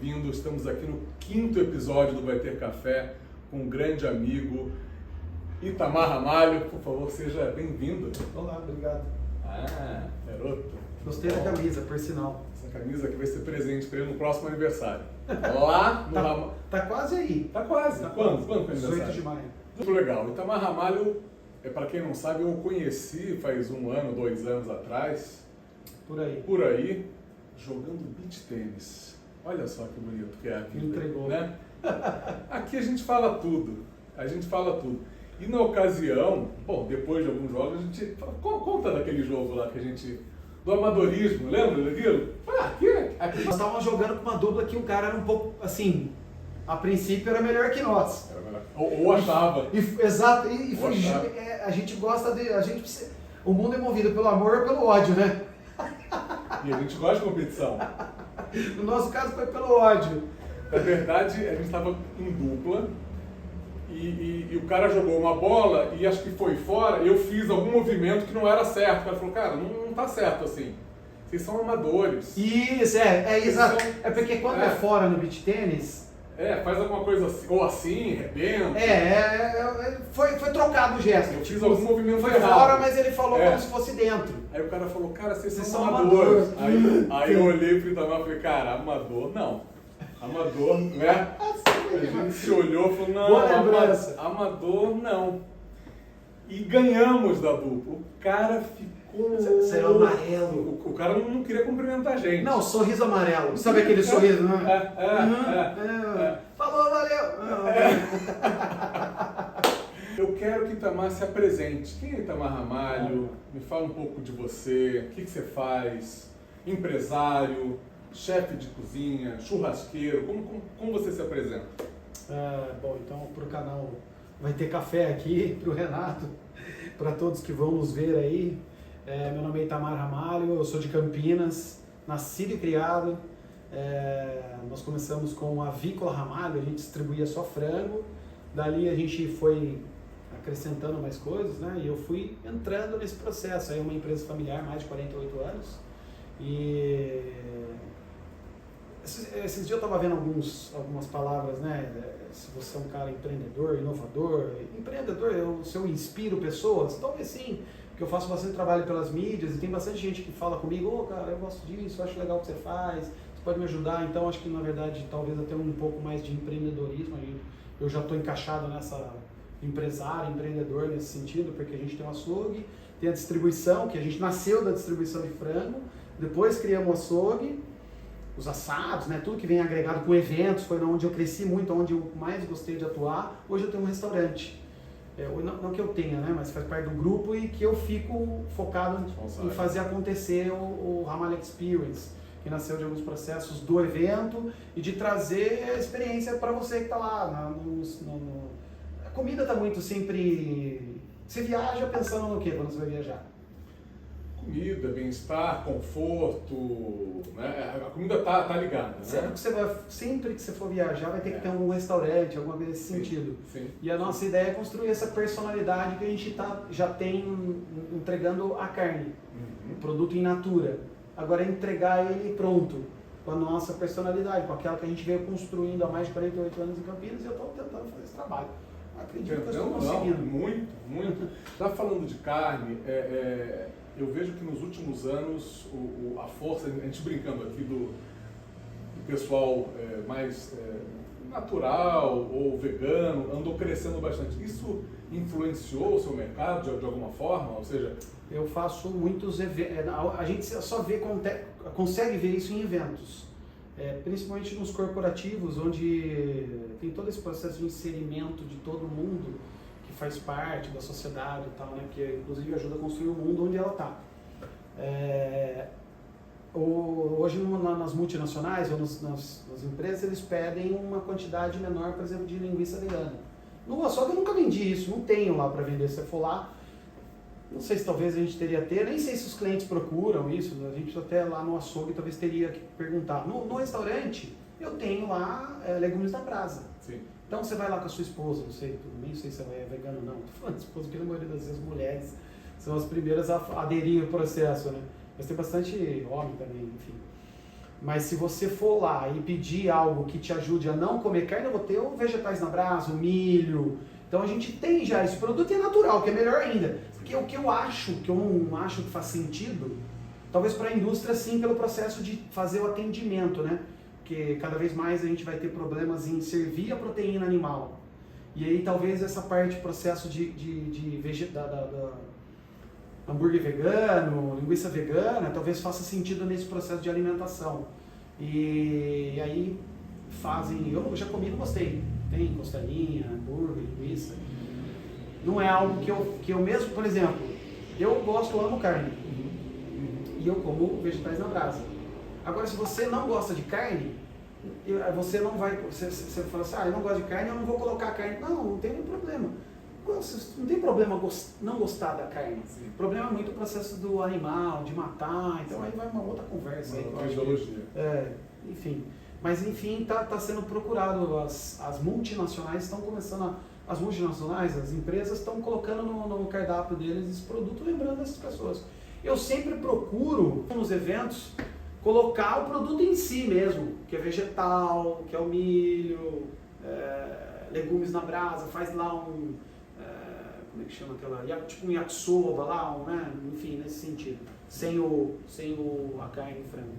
bem-vindo. Estamos aqui no 5º episódio do Vai Ter Café com um grande amigo, Itamar Ramalho. Por favor, seja bem-vindo. Olá, obrigado. Ah, garoto. Gostei da camisa, por sinal. Essa camisa aqui vai ser presente para ele no próximo aniversário. Lá no Ramalho. Tá quase aí. Tá quase. Quando que é o aniversário? 18 de maio. Muito legal. Itamar Ramalho, para quem não sabe, eu o conheci faz 1 ano, 2 anos atrás. Por aí. Jogando beach tênis. Olha só que bonito que é a vida. Entregou. Né? Aqui a gente fala tudo. E na ocasião, bom, depois de alguns jogos, a gente conta daquele jogo lá que a gente... Do amadorismo, lembra daquilo? Aqui. Nós estávamos jogando com uma dupla que o cara era um pouco, assim, a princípio era melhor que nós. Era melhor. Ou achava. Exato. A gente gosta de... O mundo é movido pelo amor ou pelo ódio, né? E a gente gosta de competição. No nosso caso foi pelo ódio. Na verdade, a gente estava em dupla e o cara jogou uma bola e acho que foi fora, eu fiz algum movimento que não era certo. O cara falou, cara, não tá certo assim. Vocês são amadores. Isso, exato. É porque quando é fora no beach tênis... faz alguma coisa assim, ou assim, rebenta. Foi trocado o gesto. Eu fiz algum movimento foi errado. Fora, mas ele falou como se fosse dentro. Aí o cara falou, cara, vocês são amadores. Aí eu olhei pro Itamar e falei, cara, amador não. Amador, né? A gente se olhou e falou, não, amador não. E ganhamos da dupla. O cara ficou... Saiu amarelo. O cara não queria cumprimentar a gente. Não, sorriso amarelo. Sabe aquele sorriso? Falou, valeu. Eu quero que Itamar se apresente. Quem é Itamar Ramalho? Me fala um pouco de você. O que você faz? Empresário, chefe de cozinha, churrasqueiro. Como você se apresenta? Bom, então pro canal Vai Ter Café aqui, pro Renato, para todos que vão nos ver aí. Meu nome é Itamar Ramalho, eu sou de Campinas, nascido e criado. Nós começamos com a Avícola Ramalho, a gente distribuía só frango. Dali a gente foi acrescentando mais coisas, né? E eu fui entrando nesse processo. Aí é uma empresa familiar, mais de 48 anos. E esses dias eu estava vendo algumas palavras, né? Se você é um cara empreendedor, inovador. Se eu inspiro pessoas, talvez sim. Porque eu faço bastante trabalho pelas mídias e tem bastante gente que fala comigo, cara, eu gosto disso, eu acho legal o que você faz, você pode me ajudar. Então acho que na verdade talvez até um pouco mais de empreendedorismo. Eu já estou encaixado nessa empresário, empreendedor nesse sentido, porque a gente tem um açougue, tem a distribuição, que a gente nasceu da distribuição de frango, depois criamos o açougue, os assados, né, tudo que vem agregado com eventos, foi onde eu cresci muito, onde eu mais gostei de atuar. Hoje eu tenho um restaurante, não que eu tenha, né, mas faz parte do grupo e que eu fico focado em fazer acontecer o Ramalho Experience, que nasceu de alguns processos do evento e de trazer a experiência para você que está lá. A comida está muito sempre... Você viaja pensando no que quando você vai viajar? Comida, bem-estar, conforto, né? A comida tá ligada, né? Sempre que você for viajar vai ter que ter um restaurante, alguma coisa nesse sentido. Sim. E a nossa ideia é construir essa personalidade que a gente já tem entregando a carne, o produto in natura. Agora é entregar ele pronto, com a nossa personalidade, com aquela que a gente veio construindo há mais de 48 anos em Campinas, e eu estou tentando fazer esse trabalho. Acredito que eu estou conseguindo. Muito. Já falando de carne, eu vejo que nos últimos anos a força, a gente brincando aqui do pessoal mais natural ou vegano, andou crescendo bastante. Isso influenciou o seu mercado de alguma forma? Ou seja, eu faço muitos eventos, a gente só consegue ver isso em eventos, principalmente nos corporativos, onde tem todo esse processo de inserimento de todo mundo que faz parte da sociedade e tal, né, que inclusive ajuda a construir o mundo onde ela está. Hoje nas multinacionais ou nas empresas eles pedem uma quantidade menor, por exemplo, de linguiça vegana. No açougue eu nunca vendi isso, não tenho lá para vender. Se você for lá, não sei se talvez a gente teria nem sei se os clientes procuram isso, a gente até lá no açougue talvez teria que perguntar. No restaurante eu tenho lá legumes da brasa. Sim. Então você vai lá com a sua esposa, nem sei se ela é vegana ou não, tô falando de esposa, porque na maioria das vezes mulheres são as primeiras a aderir ao processo, né? Mas tem bastante homem também, enfim. Mas se você for lá e pedir algo que te ajude a não comer carne, eu vou ter o vegetais na brasa, o milho. Então a gente tem já esse produto e é natural, que é melhor ainda. Porque o que eu acho, que eu não acho que faz sentido, talvez para a indústria sim, pelo processo de fazer o atendimento, né? Porque cada vez mais a gente vai ter problemas em servir a proteína animal. E aí talvez essa parte, processo da hambúrguer vegano, linguiça vegana, talvez faça sentido nesse processo de alimentação. E aí fazem, eu já comi e não gostei. Tem costelinha, hambúrguer, linguiça. Não é algo que eu mesmo, por exemplo, eu gosto, eu amo carne. E eu como vegetais na brasa. Agora, se você não gosta de carne, você não vai, você fala assim, eu não gosto de carne, eu não vou colocar carne. Não tem nenhum problema. Não tem problema não gostar da carne. Sim. O problema é muito o processo do animal, de matar, então aí vai uma outra conversa. Uma ideologia. Enfim. Mas enfim, está sendo procurado, as multinacionais estão começando as multinacionais, as empresas estão colocando no cardápio deles esse produto, lembrando essas pessoas. Eu sempre procuro, nos eventos, colocar o produto em si mesmo, que é vegetal, que é o milho, legumes na brasa, faz lá como é que chama aquela, tipo um yakisoba lá, enfim, nesse sentido, sem a carne em frango.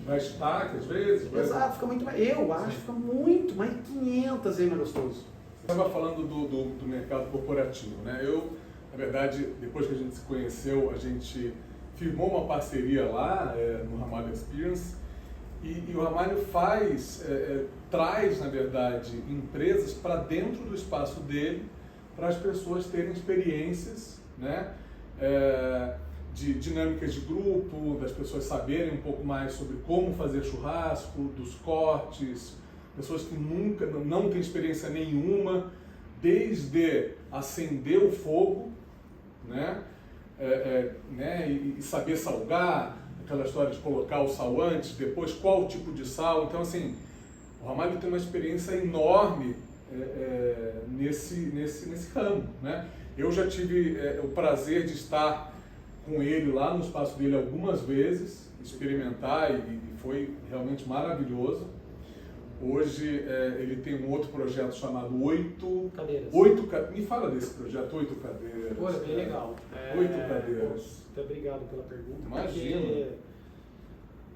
Mais destaque às vezes? Exato, fica muito mais, eu acho que fica muito mais 500 vezes mais gostoso. Você estava falando do mercado corporativo, né? Eu, na verdade, depois que a gente se conheceu, a gente firmou uma parceria lá no Ramalho Experience e o Ramalho traz, na verdade, empresas para dentro do espaço dele para as pessoas terem experiências, né? De dinâmicas de grupo, das pessoas saberem um pouco mais sobre como fazer churrasco, dos cortes, pessoas que não têm experiência nenhuma, desde acender o fogo, né? E saber salgar, aquela história de colocar o sal antes, depois qual tipo de sal. Então, assim, o Ramalho tem uma experiência enorme nesse ramo, né? Eu já tive o prazer de estar com ele lá no espaço dele algumas vezes, experimentar e foi realmente maravilhoso. Hoje ele tem um outro projeto chamado 8 Cadeiras. Me fala desse projeto, 8 Cadeiras. Olha, bem legal. 8 Cadeiras. Muito obrigado pela pergunta. Imagina.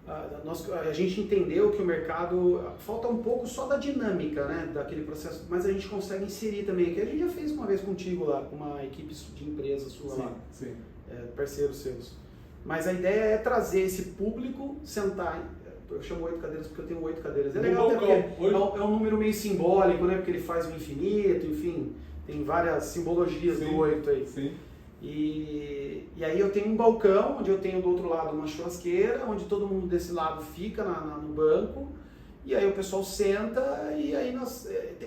A gente entendeu que o mercado, falta um pouco só da dinâmica, né, daquele processo, mas a gente consegue inserir também, que a gente já fez uma vez contigo lá, com uma equipe de empresa sua lá, sim. Parceiros seus. Mas a ideia é trazer esse público, sentar, eu chamo 8 cadeiras porque eu tenho 8 cadeiras. É legal até porque é um número meio simbólico, né, porque ele faz o infinito, enfim, tem várias simbologias do 8 aí. Sim. E aí eu tenho um balcão, onde eu tenho do outro lado uma churrasqueira, onde todo mundo desse lado fica no banco, e aí o pessoal senta, e aí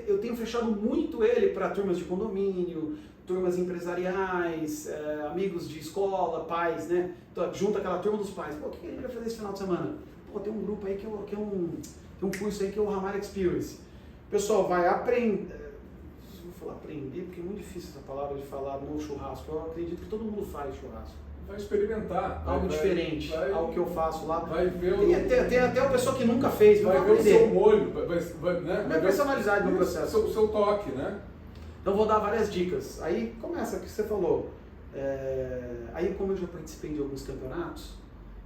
eu tenho fechado muito ele para turmas de condomínio, turmas empresariais, amigos de escola, pais, né? Então, junta aquela turma dos pais. Pô, o que a gente vai fazer esse final de semana? Pô, tem um grupo aí que é um curso aí que é o Ramalho Experience. O pessoal vai aprender, vou falar aprender, porque é muito difícil essa palavra de falar no churrasco. Eu acredito que todo mundo faz churrasco. Vai experimentar. Algo diferente, algo que eu faço lá. Vai ver tem até uma pessoa que nunca fez, vai ver aprender. o seu molho, né? Minha personalidade no processo. O seu toque, né? Então vou dar várias dicas. Aí começa o que você falou. Aí como eu já participei de alguns campeonatos,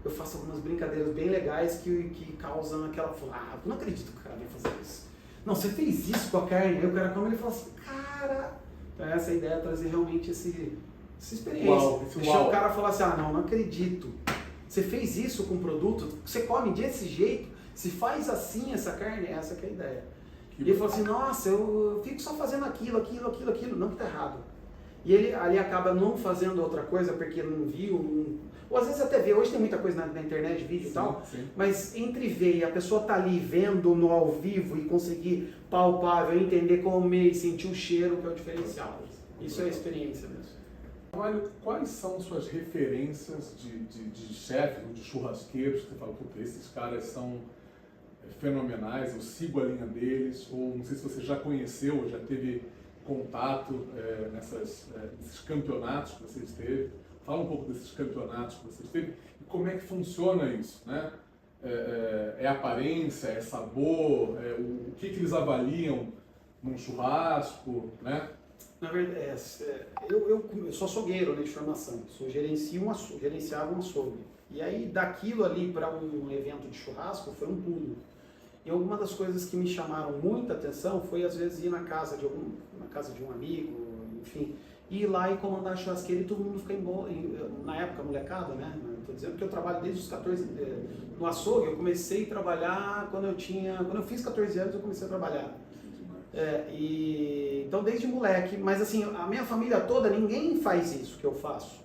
eu faço algumas brincadeiras bem legais que causam aquela... eu não acredito que o cara vai fazer isso. Não, você fez isso com a carne. Aí o cara come e fala assim, cara... Então essa é a ideia, trazer realmente essa experiência. Deixar o cara falar assim, não acredito. Você fez isso com o produto, você come desse jeito, se faz assim essa carne, essa que é a ideia. E ele falou assim, nossa, eu fico só fazendo aquilo, não que tá errado. E ele ali acaba não fazendo outra coisa porque não viu, ou às vezes até vê, hoje tem muita coisa na internet, vídeo e tal, mas entre ver e a pessoa tá ali vendo no ao vivo e conseguir palpável, entender, comer e sentir o cheiro, que é o diferencial. Isso é a experiência mesmo. Ramalho, quais são suas referências de chefes, de churrasqueiros, que você fala, puta, esses caras são fenomenais, eu sigo a linha deles, ou não sei se você já conheceu, ou já teve contato nesses campeonatos que você esteve. Fala um pouco desses campeonatos que você esteve e como é que funciona isso, né? É aparência, é sabor, o que eles avaliam num churrasco, né? Na verdade, eu sou açougueiro, né, de formação, gerenciava um açougue. E aí, daquilo ali para um evento de churrasco, foi um pulo. E alguma das coisas que me chamaram muita atenção foi, às vezes, ir na casa de um amigo, enfim, ir lá e comandar a churrasqueira e todo mundo ficar na época, molecada, né? Estou dizendo que eu trabalho desde os 14 no açougue. Eu comecei a trabalhar quando eu fiz 14 anos, eu comecei a trabalhar. Então desde moleque, mas assim, a minha família toda, ninguém faz isso que eu faço.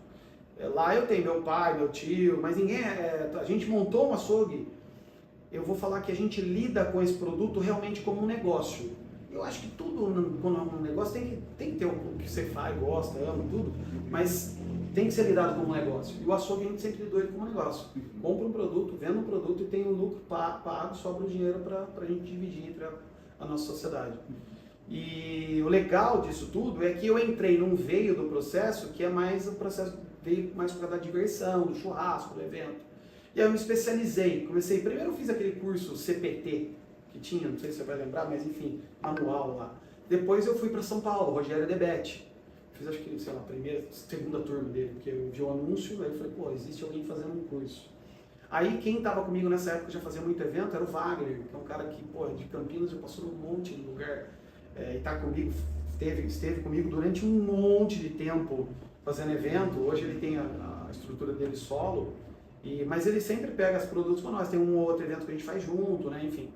Lá eu tenho meu pai, meu tio, mas ninguém, a gente montou um açougue. Eu vou falar que a gente lida com esse produto realmente como um negócio. Eu acho que tudo, quando é um negócio, tem que ter o que você faz, gosta, ama, tudo, mas tem que ser lidado como um negócio. E o açougue a gente sempre lidou ele como um negócio. Compra um produto, vende um produto e tem o lucro pago, sobra o dinheiro para a gente dividir entre a nossa sociedade. E o legal disso tudo é que eu entrei num veio do processo que é mais o processo, veio mais por causa da diversão, do churrasco, do evento. E aí eu me especializei, primeiro eu fiz aquele curso CPT, que tinha, não sei se você vai lembrar, mas enfim, manual lá. Depois eu fui para São Paulo, Rogério Debetti. Fiz acho que, sei lá, segunda turma dele, porque eu vi o anúncio, aí eu falei, pô, existe alguém fazendo um curso. Aí quem estava comigo nessa época, já fazia muito evento, era o Wagner, que é um cara que, pô, de Campinas já passou num monte de lugar, e tá comigo, esteve comigo durante um monte de tempo fazendo evento. Hoje ele tem a estrutura dele solo, mas ele sempre pega os produtos para nós, tem um ou outro evento que a gente faz junto, né, enfim.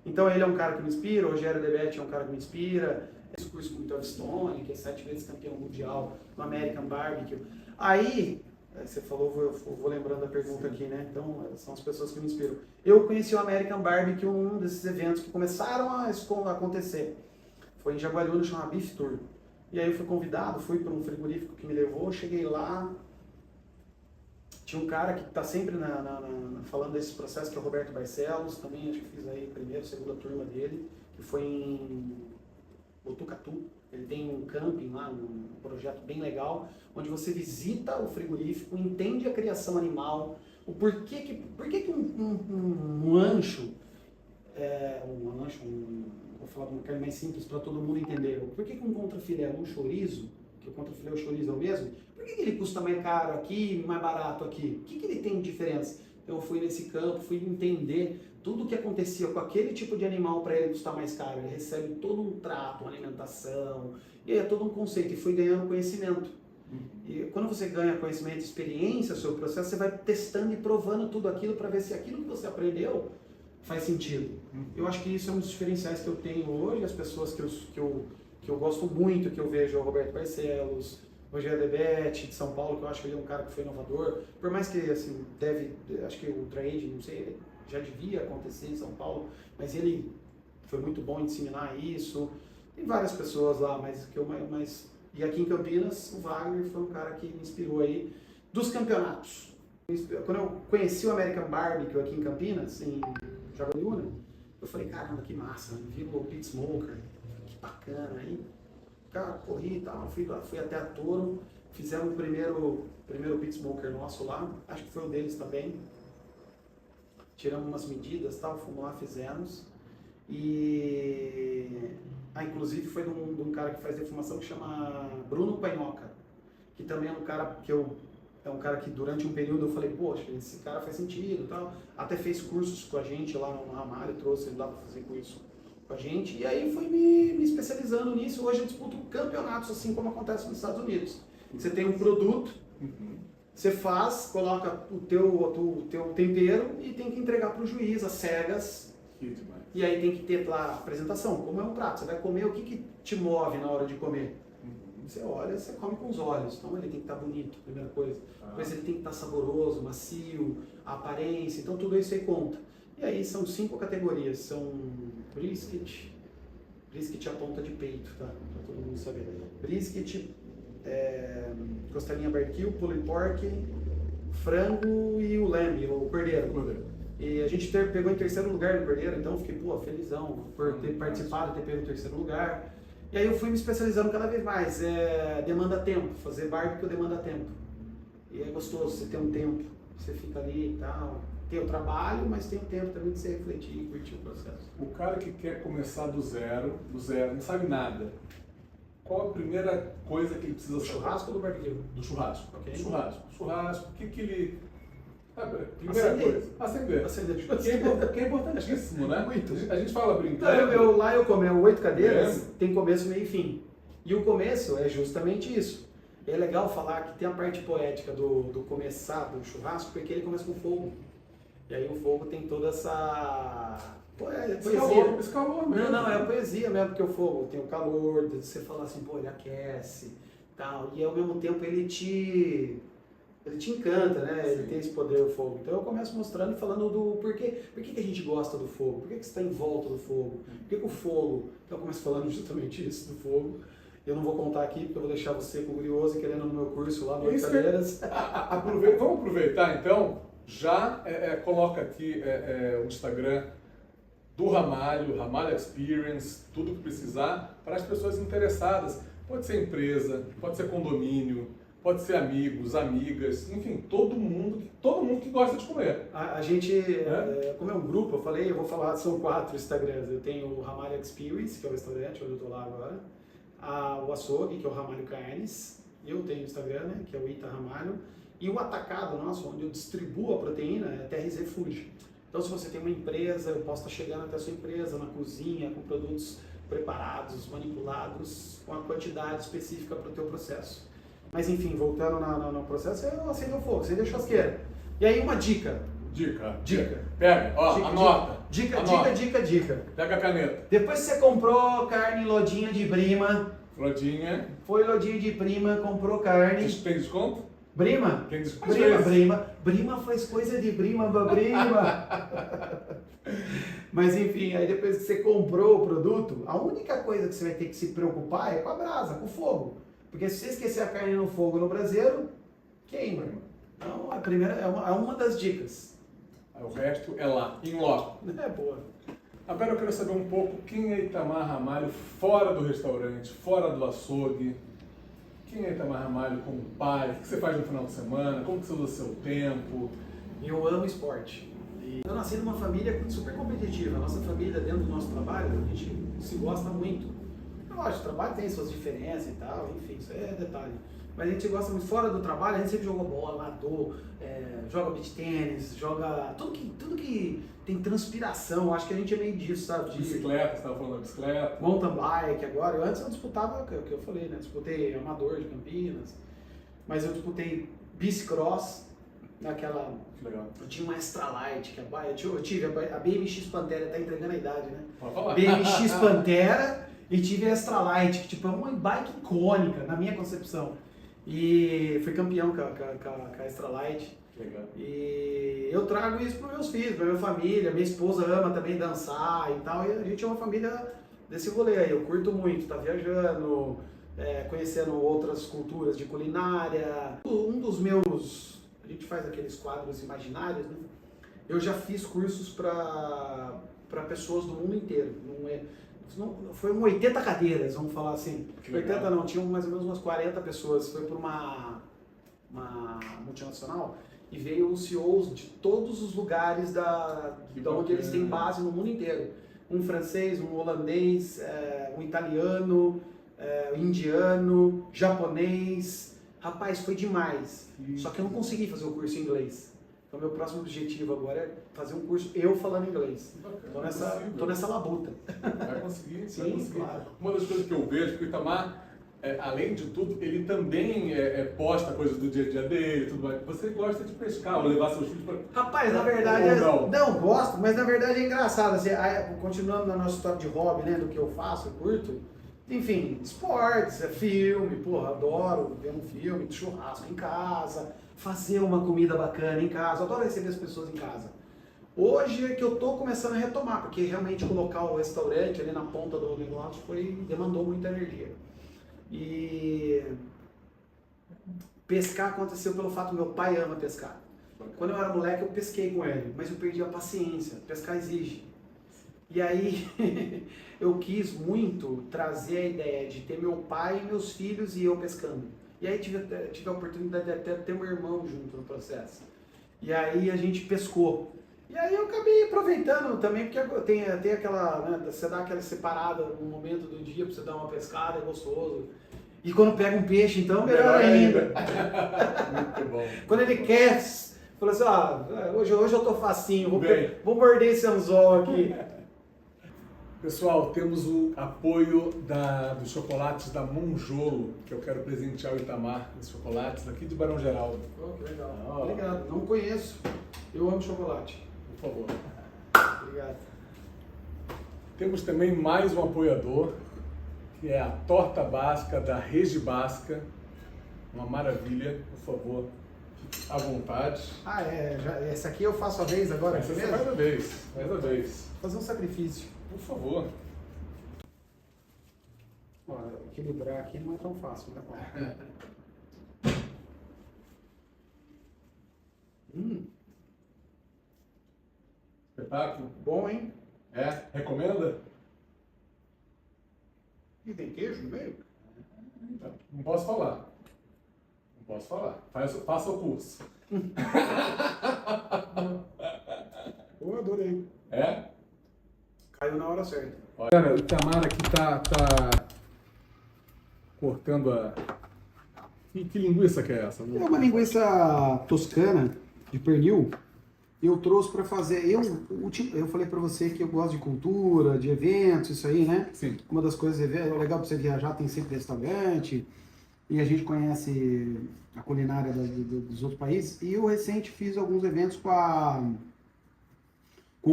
Então ele é um cara que me inspira, o Rogério Debetti é um cara que me inspira, esse curso com o Theo Stone, que é 7 vezes campeão mundial no American Barbecue. Aí, você falou, vou lembrando a pergunta aqui, né? Então, são as pessoas que me inspiram. Eu conheci o American Barbecue em um desses eventos que começaram a acontecer. Foi em Jaguariúna, chamado Beef Tour. E aí eu fui convidado, fui para um frigorífico que me levou, cheguei lá, tinha um cara que está sempre falando desse processo, que é o Roberto Barcelos, também acho que fiz aí primeira, segunda turma dele, que foi em Botucatu. Ele tem um camping lá, um projeto bem legal, onde você visita o frigorífico, entende a criação animal, o porquê que um lancho, vou falar de uma carne mais simples para todo mundo entender, por que um contrafilé, um chorizo, que o contrafilé e o chorizo é o mesmo, por que ele custa mais caro aqui e mais barato aqui? O que ele tem de diferença? Então eu fui nesse campo, fui entender tudo o que acontecia com aquele tipo de animal para ele custar mais caro. Ele recebe todo um trato, uma alimentação, e aí é todo um conceito, e fui ganhando conhecimento. E quando você ganha conhecimento, experiência, seu processo, você vai testando e provando tudo aquilo para ver se aquilo que você aprendeu faz sentido. Eu acho que isso é um dos diferenciais que eu tenho hoje, as pessoas que eu gosto muito, que eu vejo é o Roberto Barcelos, Rogério Debetti, de São Paulo, que eu acho que ele é um cara que foi inovador, por mais que, assim, acho que o trade, não sei, já devia acontecer em São Paulo, mas ele foi muito bom em disseminar isso. Tem várias pessoas lá, e aqui em Campinas, o Wagner foi um cara que me inspirou aí, dos campeonatos. Quando eu conheci o American Barbecue aqui em Campinas, em Jaguariúna, eu falei, caramba, que massa, vi o Pit Smoker, que bacana, aí, cara, corri e tal, fui até a Toro, fizemos o primeiro Pit Smoker nosso lá, acho que foi o deles também, tiramos umas medidas e tal, fomos lá, fizemos, inclusive foi de um cara que faz defumação que chama Bruno Panhoca, que também é um cara que durante um período eu falei, poxa, esse cara faz sentido e tal, até fez cursos com a gente lá no Ramalho, trouxe ele lá para fazer curso com a gente, e aí fui me especializando nisso. Hoje eu disputo campeonatos assim como acontece nos Estados Unidos. Você tem um produto, você faz, coloca o teu tempero e tem que entregar para o juiz, as cegas, e aí tem que ter lá a apresentação, como é um prato, você vai comer, o que te move na hora de comer? Você olha, você come com os olhos, então ele tem que estar bonito, primeira coisa. Depois ele tem que estar saboroso, macio, a aparência, então tudo isso aí conta. E aí são 5 categorias, são brisket é a ponta de peito, tá? Pra todo mundo saber. Brisket, costelinha barbecue, pulled pork, frango e o lamb, o cordeiro. E a gente pegou em terceiro lugar no cordeiro, então eu fiquei, felizão por ter participado, ter pego em terceiro lugar. E aí eu fui me especializando cada vez mais, demanda tempo, fazer barbecue demanda tempo. E é gostoso, você tem um tempo, você fica ali e tal. tem o trabalho, mas tem o tempo também de se refletir e curtir o processo. O cara que quer começar do zero, não sabe nada, qual a primeira coisa que ele precisa Do saber? churrasco ou do barbecue? Do churrasco. Ok. Churrasco, o que ele... Primeira Acender. coisa, acender. Acender Que é importantíssimo, né? Muito. A gente fala brincando. Então, lá eu como 8 cadeiras, tem começo, meio e fim. E o começo é justamente isso. É legal falar que tem a parte poética do começar do churrasco, porque ele começa com fogo. E aí o fogo tem toda essa poesia. Esse calor mesmo. Não, é a poesia mesmo, porque o fogo tem o calor, você fala assim, pô, ele aquece, tal. E ao mesmo tempo ele te encanta, né? Ele tem esse poder, o fogo. Então eu começo mostrando e falando do porquê. Por que a gente gosta do fogo? Por que você está em volta do fogo? Por que o fogo... Então eu começo falando justamente isso, do fogo. Eu não vou contar aqui, porque eu vou deixar você curioso e querendo no meu curso lá no Cadeiras. Vamos aproveitar então, já coloca aqui o Instagram do Ramalho, Ramalho Experience, tudo que precisar, para as pessoas interessadas. Pode ser empresa, pode ser condomínio, pode ser amigos, amigas, enfim, todo mundo que gosta de comer. A gente, como é um grupo, eu vou falar, são 4 Instagrams. Eu tenho o Ramalho Experience, que é o restaurante onde eu estou lá agora, o açougue, que é o Ramalho Carnes, eu tenho o Instagram, né, que é o Ita Ramalho, e o atacado nosso, onde eu distribuo a proteína, é a TRZ Food. Então, se você tem uma empresa, eu posso estar chegando até a sua empresa, na cozinha, com produtos preparados, manipulados, com a quantidade específica para o teu processo. Mas enfim, voltando no processo, eu acendo o fogo, acendo a churrasqueira. E aí uma dica. Dica. Pega, anota. Dica. Pega a caneta. Depois que você comprou carne lodinha de Brima. Lodinha. Foi lodinha de Brima, comprou carne. Tem desconto? Brima? Tem desconto? Brima faz coisa de Brima. Mas enfim, aí depois que você comprou o produto, a única coisa que você vai ter que se preocupar é com a brasa, com o fogo. Porque se você esquecer a carne no fogo no braseiro, queima. Então, a primeira é uma das dicas. O resto é lá, em loco. É boa. Agora eu quero saber um pouco quem é Itamar Ramalho fora do restaurante, fora do açougue. Quem é Itamar Ramalho como pai? O que você faz no final de semana? Como que você usa seu tempo? Eu amo esporte. Eu nasci numa família super competitiva. A nossa família, dentro do nosso trabalho, a gente se gosta muito. Lógico, o trabalho tem suas diferenças e tal, enfim, isso é detalhe. Mas a gente gosta muito, fora do trabalho, a gente sempre jogou bola, nadou, joga beach tênis, joga tudo que tem transpiração. Acho que a gente é meio disso, sabe? Bicicleta, você estava falando da bicicleta. Mountain bike agora. Antes eu disputava, o que eu falei, né? Disputei amador de Campinas, mas eu disputei bicicross, naquela... Que legal. Eu tinha uma Extra Light, que eu tive a BMX Pantera, tá entregando a idade, né? Pode falar. BMX Pantera e tive a Extra Light, que tipo, é uma bike icônica, na minha concepção. E fui campeão com a Extra Light. Legal. E eu trago isso para meus filhos, para minha família. Minha esposa ama também dançar e tal. E a gente é uma família desse rolê aí. Eu curto muito, tá viajando, conhecendo outras culturas de culinária. Um dos meus... A gente faz aqueles quadros imaginários, né? Eu já fiz cursos para pessoas do mundo inteiro. Foi 80 cadeiras, vamos falar assim. 80 não, tinham mais ou menos umas 40 pessoas. Foi para uma multinacional e veio os CEOs de todos os lugares de onde eles têm base no mundo inteiro. Um francês, um holandês, um italiano, indiano, japonês. Rapaz, foi demais. Só que eu não consegui fazer o curso em inglês. Então, meu próximo objetivo agora é fazer um curso eu falando inglês. Tô nessa labuta. Vai conseguir, sim, vai conseguir. Claro. Uma das coisas que eu vejo, que o Itamar, além de tudo, ele também posta coisas do dia a dia dele, tudo mais. Você gosta de pescar, ou levar seus filhos para... Rapaz, na verdade, não gosto, mas na verdade é engraçado. Assim, continuando na nossa história de hobby, né, do que eu faço, eu curto. Enfim, esportes, filme, porra, adoro ver um filme, churrasco em casa, fazer uma comida bacana em casa, adoro receber as pessoas em casa. Hoje é que eu tô começando a retomar, porque realmente colocar o restaurante ali na ponta do negócio demandou muita energia. E pescar aconteceu pelo fato que meu pai ama pescar. Quando eu era moleque eu pesquei com ele, mas eu perdi a paciência, pescar exige. E aí eu quis muito trazer a ideia de ter meu pai, meus filhos e eu pescando. E aí tive a oportunidade de até ter meu irmão junto no processo. E aí a gente pescou. E aí eu acabei aproveitando também, porque tem aquela, né, você dá aquela separada no momento do dia pra você dar uma pescada, é gostoso. E quando pega um peixe, então, melhor ainda. Muito bom. Quando ele quer, fala assim, hoje eu tô facinho, vou morder esse anzol aqui. Pessoal, temos o apoio dos chocolates da Monjolo, que eu quero presentear o Itamar, os chocolates aqui de Barão Geraldo. Oh, que legal. Obrigado. Não conheço. Eu amo chocolate. Por favor. Obrigado. Temos também mais um apoiador, que é a Torta Basca da Regi Basca. Uma maravilha, por favor, à vontade. Essa aqui eu faço a vez agora? Essa você faz a vez, faz a vez. Fazer um sacrifício. Por favor. Ó, equilibrar aqui não é tão fácil, né? Espetáculo. Bom, hein? É? Recomenda? E tem queijo no meio? Então, não posso falar. Não posso falar. Faça o curso. Eu adorei. É? Caiu na hora certa. Olha, o Itamar aqui tá cortando a... Que linguiça que é essa? É uma linguiça toscana de pernil. Eu trouxe para fazer. Eu falei para você que eu gosto de cultura, de eventos, isso aí, né? Sim. Uma das coisas legal para você viajar, tem sempre restaurante. E a gente conhece a culinária dos outros países. E eu recente fiz alguns eventos com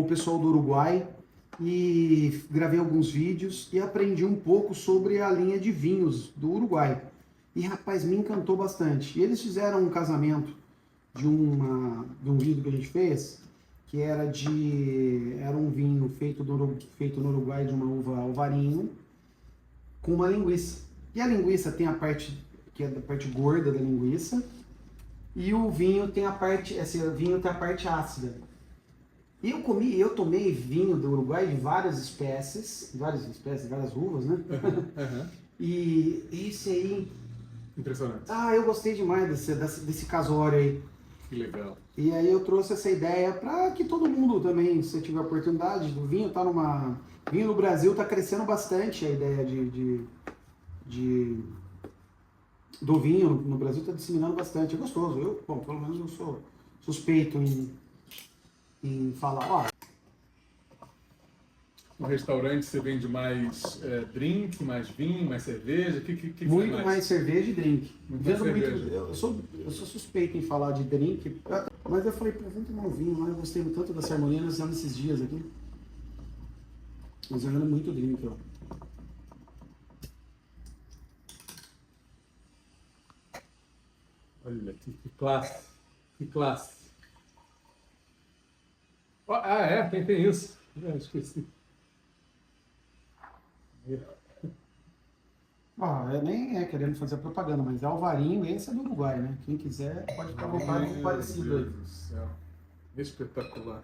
o pessoal do Uruguai. E gravei alguns vídeos e aprendi um pouco sobre a linha de vinhos do Uruguai. E, rapaz, me encantou bastante. E eles fizeram um casamento de um vídeo que a gente fez, que era um vinho feito no Uruguai de uma uva alvarinho, com uma linguiça. E a linguiça tem a parte, que é a parte gorda da linguiça, e o vinho tem a parte ácida. E eu tomei vinho do Uruguai de várias espécies, várias uvas, né? Uhum. E esse aí... Impressionante. eu gostei demais desse casório aí. Que legal. E aí eu trouxe essa ideia para que todo mundo também, se tiver oportunidade, do vinho vinho no Brasil está crescendo bastante a ideia do vinho no Brasil, está disseminando bastante, é gostoso. Pelo menos eu sou suspeito em falar, No restaurante você vende mais drink, mais vinho, mais cerveja? Que muito mais cerveja e drink. Muito cerveja. Eu sou suspeito em falar de drink, mas eu falei, vamos tomar um vinho lá, eu gostei tanto dessa harmonia, nós fizemos esses dias aqui. Nós fizemos muito drink, ó. Olha, que classe. Que classe. Tem isso. Esqueci. Nem é querendo fazer propaganda, mas é alvarinho, esse é do Uruguai, né? Quem quiser pode ficar à vontade, com parecido aí. Meu Deus do céu. Espetacular.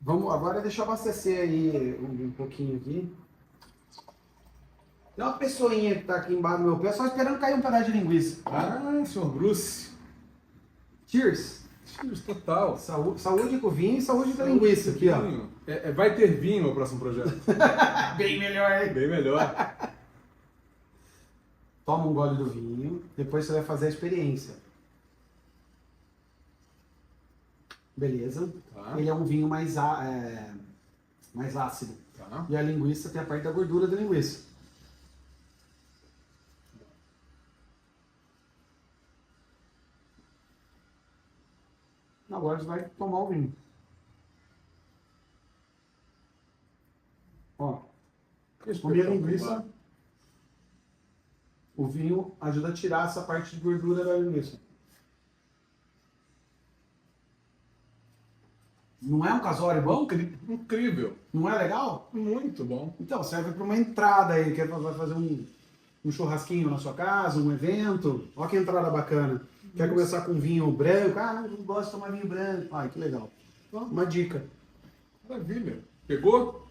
Vamos agora deixa eu abastecer aí um pouquinho aqui. Tem uma pessoinha que tá aqui embaixo do meu pé, só esperando cair um pedaço de linguiça. Senhor Bruce. Cheers! Cheers, total. Saúde com vinho e saúde com a linguiça aqui, ó. Vai ter vinho no próximo projeto. Bem melhor, hein? Bem melhor. Toma um gole do vinho, depois você vai fazer a experiência. Beleza? Tá. Ele é um vinho mais ácido. Tá. E a linguiça tem a parte da gordura da linguiça. Agora você vai tomar o vinho. Ó, comi a linguiça. O vinho ajuda a tirar essa parte de gordura da linguiça. Não é um casório bom? Incrível. Não é legal? Muito bom. Então, serve para uma entrada aí, que vai fazer um churrasquinho na sua casa, um evento. Olha que entrada bacana. Quer começar com vinho branco? Não gosto de tomar vinho branco. Que legal. Uma dica. Maravilha. Pegou?